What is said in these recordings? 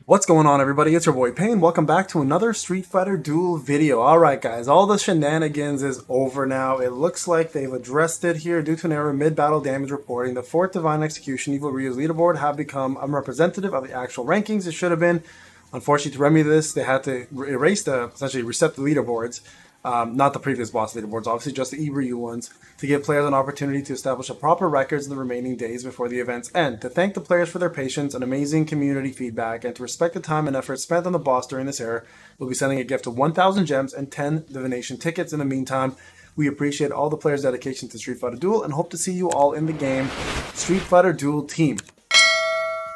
What's going on, everybody? It's your boy Payne. Welcome back to another Street Fighter Duel video. Alright guys, all the shenanigans is over now. It looks like they've addressed it here due to an error mid-battle damage reporting. The 4th Divine Execution Evil Ryu's leaderboard have become unrepresentative of the actual rankings it should have been. Unfortunately, to remedy this, they had to essentially reset the leaderboards. Not the previous boss leaderboards, obviously just the Ryu ones, to give players an opportunity to establish a proper records in the remaining days before the events end, to thank the players for their patience and amazing community feedback, and to respect the time and effort spent on the boss during this era. We'll be sending a gift of 1,000 gems and 10 divination tickets. In the meantime, we appreciate all the players' dedication to Street Fighter Duel and hope to see you all in the game. Street Fighter Duel team.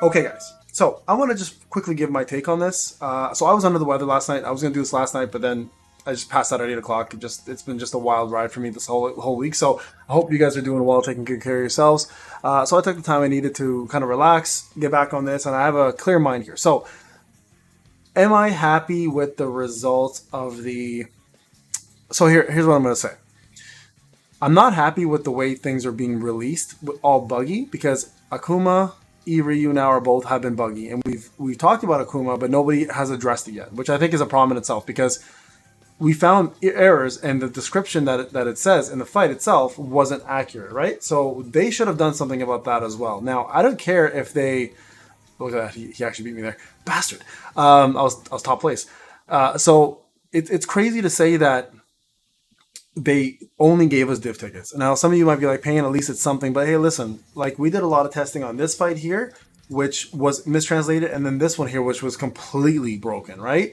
Okay guys, so I want to just quickly give my take on this. So I was under the weather last night. I was going to do this last night, but then I just passed out at 8 o'clock. It's been just a wild ride for me this whole week. So I hope you guys are doing well, taking good care of yourselves. So I took the time I needed to kind of relax, get back on this, and I have a clear mind here. So am I happy with the results of the... So here's what I'm going to say. I'm not happy with the way things are being released, all buggy, because Akuma, Ryu now both have been buggy. And we've talked about Akuma, but nobody has addressed it yet, which I think is a problem in itself, because we found errors, and the description that it says in the fight itself wasn't accurate, right? So they should have done something about that as well. Now, I don't care if they... Look at that, he actually beat me there. Bastard. I was top place. So it's crazy to say that they only gave us div tickets. Now, some of you might be like, Payne, at least it's something. But hey, listen, like, we did a lot of testing on this fight here, which was mistranslated, and then this one here, which was completely broken, right?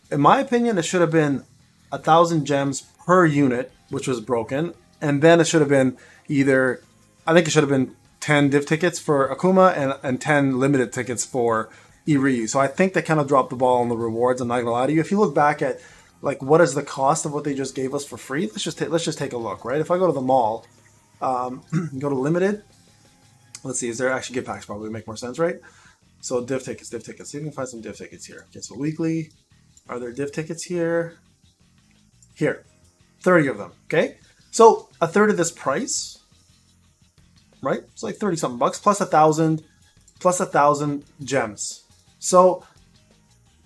In my opinion, it should have been 1,000 gems per unit, which was broken, and then it should have been either, I think it should have been 10 div tickets for Akuma and 10 limited tickets for Ryu. So I think they kind of dropped the ball on the rewards. I'm not gonna lie to you. If you look back at like what is the cost of what they just gave us for free, let's just take a look, right? If I go to the mall, go to limited. Let's see, is there actually gift packs? Probably make more sense, right? So div tickets. See if you can find some div tickets here. Okay, so weekly. Are there div tickets here? Here, 30 of them, okay? So a third of this price, right? It's like 30 something bucks plus 1,000 gems. So,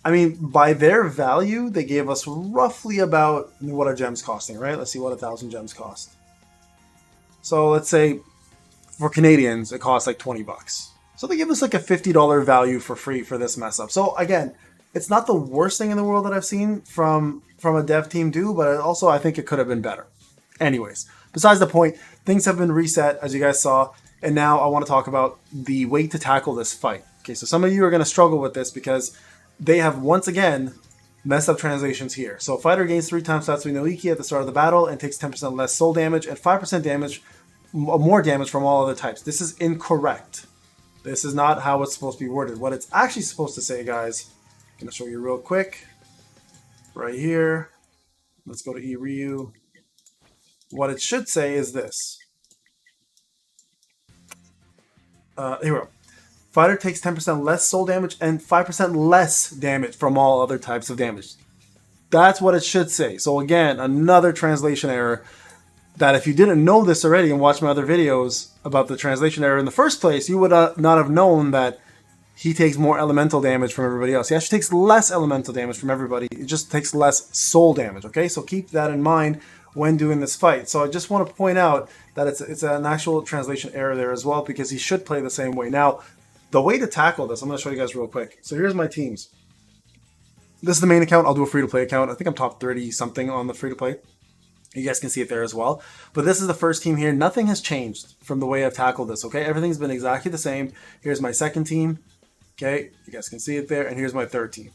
I mean, by their value, they gave us roughly about what are gems costing, right? Let's see what 1,000 gems cost. So let's say for Canadians, it costs like 20 bucks. So they give us like a $50 value for free for this mess up. So again, it's not the worst thing in the world that I've seen from a dev team do, but also I think it could have been better. Anyways, besides the point, things have been reset, as you guys saw, and now I want to talk about the way to tackle this fight. Okay, so some of you are going to struggle with this because they have once again messed up translations here. So fighter gains 3 times Satsui no Iki at the start of the battle and takes 10% less soul damage and 5% damage, more damage from all other types. This is incorrect. This is not how it's supposed to be worded. What it's actually supposed to say, guys, I'm going to show you real quick. Right here. Let's go to Ryu. What it should say is this. Here we go. Fighter takes 10% less soul damage and 5% less damage from all other types of damage. That's what it should say. So again, another translation error that if you didn't know this already and watched my other videos about the translation error in the first place, you would not have known that he takes more elemental damage from everybody else. He actually takes less elemental damage from everybody. It just takes less soul damage, okay? So keep that in mind when doing this fight. So I just want to point out that it's an actual translation error there as well, because he should play the same way. Now, the way to tackle this, I'm going to show you guys real quick. So here's my teams. This is the main account. I'll do a free-to-play account. I think I'm top 30-something on the free-to-play. You guys can see it there as well. But this is the first team here. Nothing has changed from the way I've tackled this, okay? Everything's been exactly the same. Here's my second team. Okay, you guys can see it there, and here's my third team.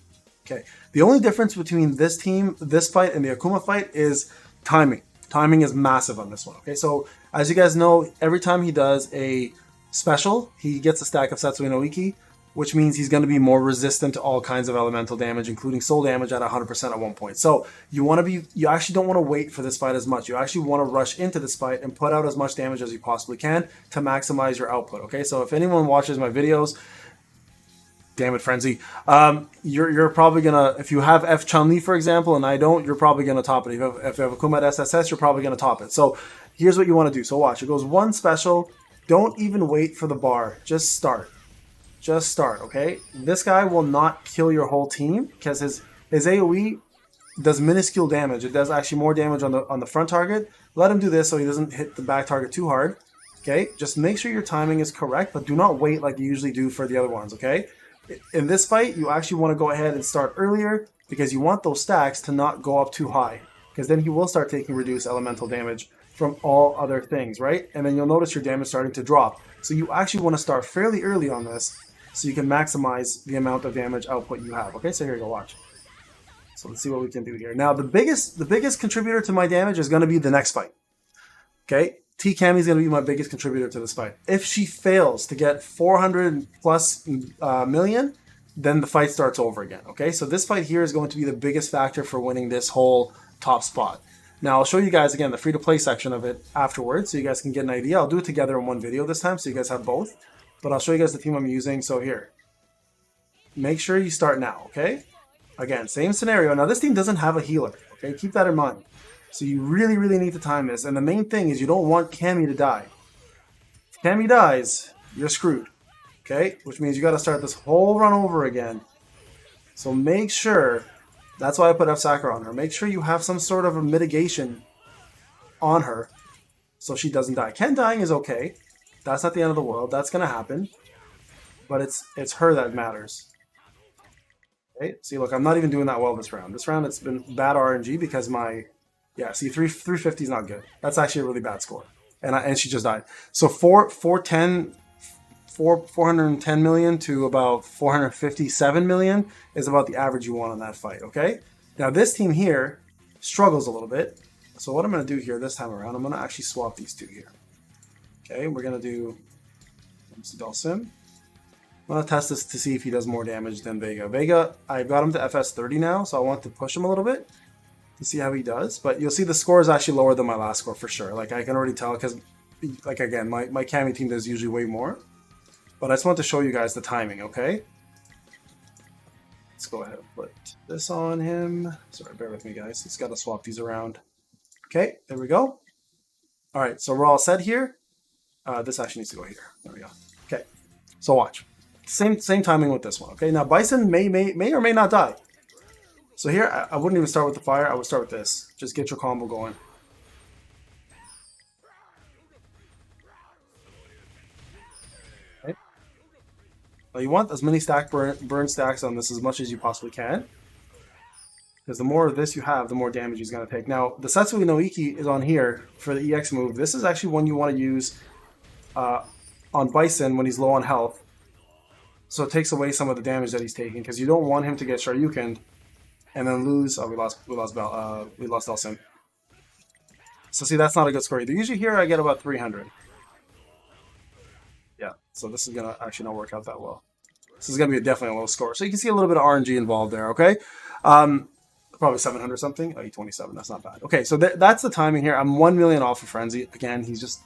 Okay, the only difference between this team, this fight, and the Akuma fight is timing. Timing is massive on this one, okay? So, as you guys know, every time he does a special, he gets a stack of Satsui no Iki, which means he's going to be more resistant to all kinds of elemental damage, including soul damage at 100% at one point. So, you actually don't want to wait for this fight as much. You actually want to rush into this fight and put out as much damage as you possibly can to maximize your output, okay? So, if anyone watches my videos, damn it, Frenzy. You're probably gonna, if you have F Chun-Li, for example, and I don't, you're probably gonna top it. If you have Akuma at SSS, you're probably gonna top it. So here's what you want to do. So watch, it goes one special. Don't even wait for the bar. Just start. just start, okay? This guy will not kill your whole team because his AoE does minuscule damage. It does actually more damage on the front target. Let him do this so he doesn't hit the back target too hard. Okay, just make sure your timing is correct, but do not wait like you usually do for the other ones, okay? In this fight, you actually want to go ahead and start earlier because you want those stacks to not go up too high, because then he will start taking reduced elemental damage from all other things, right? And then you'll notice your damage starting to drop. So you actually want to start fairly early on this so you can maximize the amount of damage output you have, okay? So here you go, watch. So let's see what we can do here. Now, the biggest contributor to my damage is going to be the next fight, okay? T Cammy is going to be my biggest contributor to this fight. If she fails to get 400 plus million, then the fight starts over again, okay? So this fight here is going to be the biggest factor for winning this whole top spot. Now, I'll show you guys, again, the free-to-play section of it afterwards so you guys can get an idea. I'll do it together in one video this time so you guys have both. But I'll show you guys the team I'm using. So here, make sure you start now, okay? Again, same scenario. Now, this team doesn't have a healer, okay? Keep that in mind. So you really, really need to time this. And the main thing is you don't want Cammy to die. If Cammy dies, you're screwed, okay? Which means you got to start this whole run over again. So make sure... That's why I put F-Sacker on her. Make sure you have some sort of a mitigation on her so she doesn't die. Ken dying is okay. That's not the end of the world. That's going to happen. But it's her that matters. Okay? See, look, I'm not even doing that well this round. This round, it's been bad RNG because my... Yeah, see, 350 is not good. That's actually a really bad score. And she just died. So 410 million to about 457 million is about the average you want on that fight, okay? Now this team here struggles a little bit. So what I'm going to do here this time around, I'm going to actually swap these two here. Okay, we're going to do Dalsim. I'm going to test this to see if he does more damage than Vega. Vega, I got him to FS 30 now, so I want to push him a little bit to see how he does. But you'll see the score is actually lower than my last score for sure. Like I can already tell because, like again, my Cammy team does usually way more. But I just want to show you guys the timing, okay? Let's go ahead and put this on him. Sorry, bear with me, guys. Just got to swap these around. Okay, there we go. All right, so we're all set here. This actually needs to go here. There we go. Okay, so watch. Same timing with this one, okay? Now, Bison may or may not die. So here, I wouldn't even start with the fire. I would start with this. Just get your combo going. Now you want as many burn stacks on this as much as you possibly can. Because the more of this you have, the more damage he's going to take. Now, the Satsui no Iki is on here for the EX move. This is actually one you want to use on Bison when he's low on health. So it takes away some of the damage that he's taking. Because you don't want him to get Shoryuken and then lose... Oh, we lost Dalsim. So see, that's not a good score either. Usually here I get about 300. Yeah, so this is going to actually not work out that well. This is going to be definitely a low score. So you can see a little bit of RNG involved there, okay? Probably 700 something. Oh, 27. That's not bad. Okay, so that's the timing here. I'm 1 million off of Frenzy. Again, he's just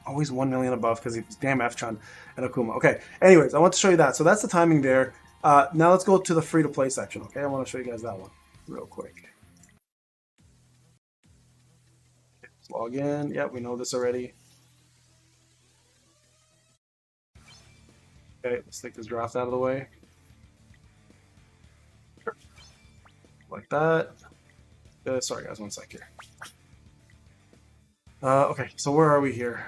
always 1 million above because he's damn F-Chun and Akuma. Okay, anyways, I want to show you that. So that's the timing there. Now let's go to the free-to-play section, okay? I want to show you guys that one real quick. Okay, let's log in. Yeah, we know this already. Okay, let's take this draft out of the way. Sure. Like that. Sorry guys, one sec here. Okay, so where are we here?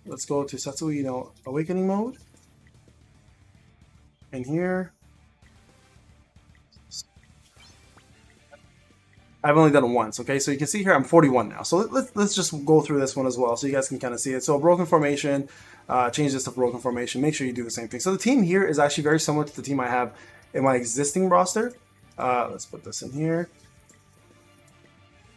Let's go to Satsui no Awakening mode. And here. I've only done it once, okay? So you can see here I'm 41 now. So let's just go through this one as well so you guys can kind of see it. So broken formation. Change this to broken formation. Make sure you do the same thing. So the team here is actually very similar to the team I have in my existing roster. Let's put this in here.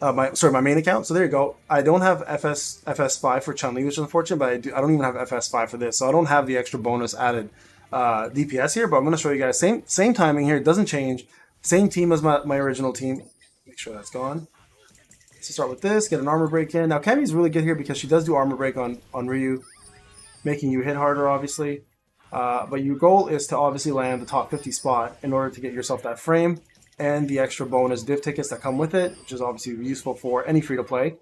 My main account. So there you go. I don't have FS5 for Chun-Li, which is unfortunate, but I don't even have FS5 for this. So I don't have the extra bonus added DPS here, but I'm going to show you guys. Same timing here. It doesn't change. Same team as my original team. Make sure that's gone. So start with this. Get an armor break in. Now Cammy's really good here because she does do armor break on Ryu, making you hit harder, obviously. But your goal is to obviously land the top 50 spot in order to get yourself that frame and the extra bonus div tickets that come with it, which is obviously useful for any free-to-play.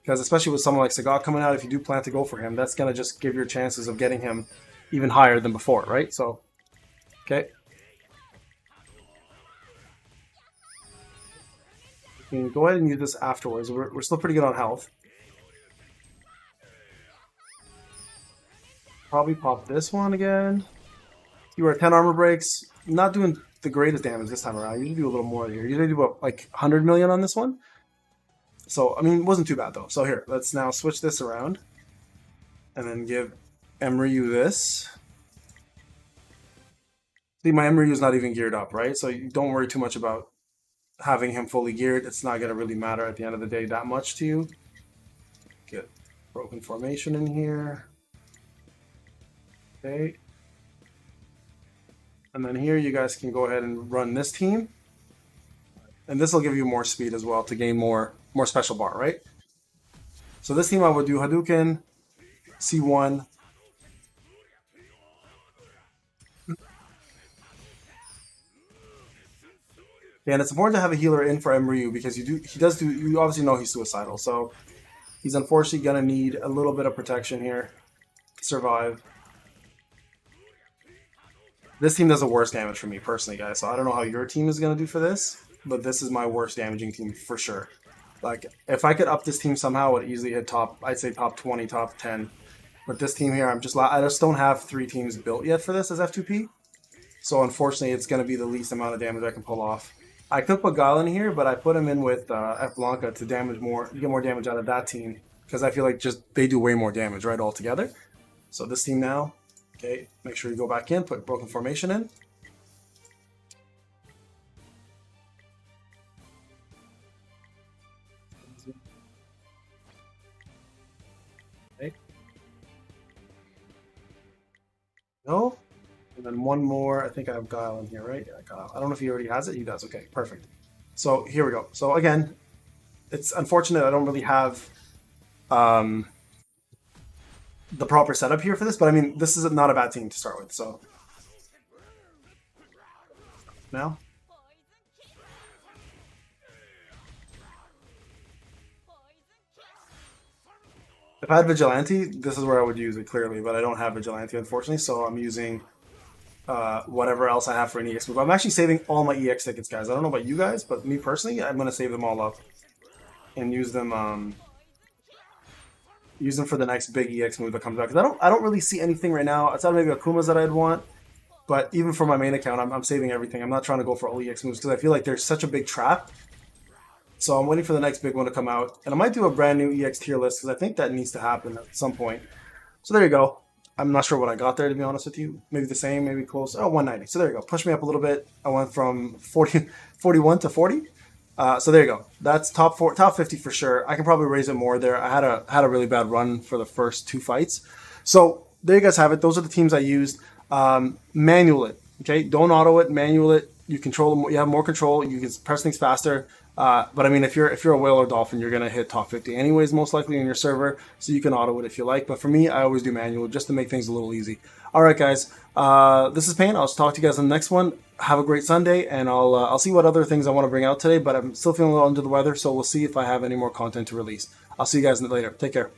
Because especially with someone like Sagat coming out, if you do plan to go for him, that's going to just give your chances of getting him even higher than before, right? So, okay. You can go ahead and use this afterwards. We're still pretty good on health. Probably pop this one again. You are 10 armor breaks. Not doing the greatest damage this time around. I usually do a little more here. Usually do about like 100 million on this one. So, I mean, it wasn't too bad though. So here, let's now switch this around. And then give Ryu this. See, my Ryu is not even geared up, right? So you don't worry too much about having him fully geared. It's not going to really matter at the end of the day that much to you. Get broken formation in here. Okay. And then here you guys can go ahead and run this team. And this will give you more speed as well to gain more special bar, right? So this team I would do Hadouken, C1. And it's important to have a healer in for Ryu because you obviously know he's suicidal. So he's unfortunately gonna need a little bit of protection here to survive. This team does the worst damage for me personally, guys. So I don't know how your team is gonna do for this, but this is my worst damaging team for sure. Like if I could up this team somehow, it would easily hit I'd say top 20, top 10. But this team here, I just don't have 3 teams built yet for this as F2P. So unfortunately, it's gonna be the least amount of damage I can pull off. I could put Gal in here, but I put him in with F Blanca to get more damage out of that team because I feel like they do way more damage right altogether. So this team now. Okay, make sure you go back in, put broken formation in. Okay. No. And then one more. I think I have Guile in here, right? Yeah, Guile. I don't know if he already has it. He does. Okay, perfect. So here we go. So again, it's unfortunate I don't really have the proper setup here for this, but I mean, this is not a bad team to start with, so. Now. If I had Vigilante, this is where I would use it clearly, but I don't have Vigilante, unfortunately, so I'm using whatever else I have for an EX move. I'm actually saving all my EX tickets, guys. I don't know about you guys, but me personally, I'm going to save them all up and use them for the next big EX move that comes out. Because I don't really see anything right now outside of maybe Akuma's that I'd want. But even for my main account, I'm saving everything. I'm not trying to go for all EX moves because I feel like there's such a big trap. So I'm waiting for the next big one to come out. And I might do a brand new EX tier list because I think that needs to happen at some point. So there you go. I'm not sure what I got there, to be honest with you. Maybe the same, maybe close. Oh, 190. So there you go. Push me up a little bit. I went from 41 to 40. So there you go. That's top 50 for sure. I can probably raise it more there. I had a really bad run for the first 2 fights. So there you guys have it. Those are the teams I used. Manual it. Okay, don't auto it. Manual it. You control them. You have more control. You can press things faster. But I mean, if you're a whale or dolphin, you're gonna hit top 50 anyways, most likely in your server. So you can auto it if you like. But for me, I always do manual just to make things a little easy. All right, guys. This is Payne. I'll talk to you guys on the next one. Have a great Sunday, and I'll see what other things I want to bring out today. But I'm still feeling a little under the weather, so we'll see if I have any more content to release. I'll see you guys later. Take care.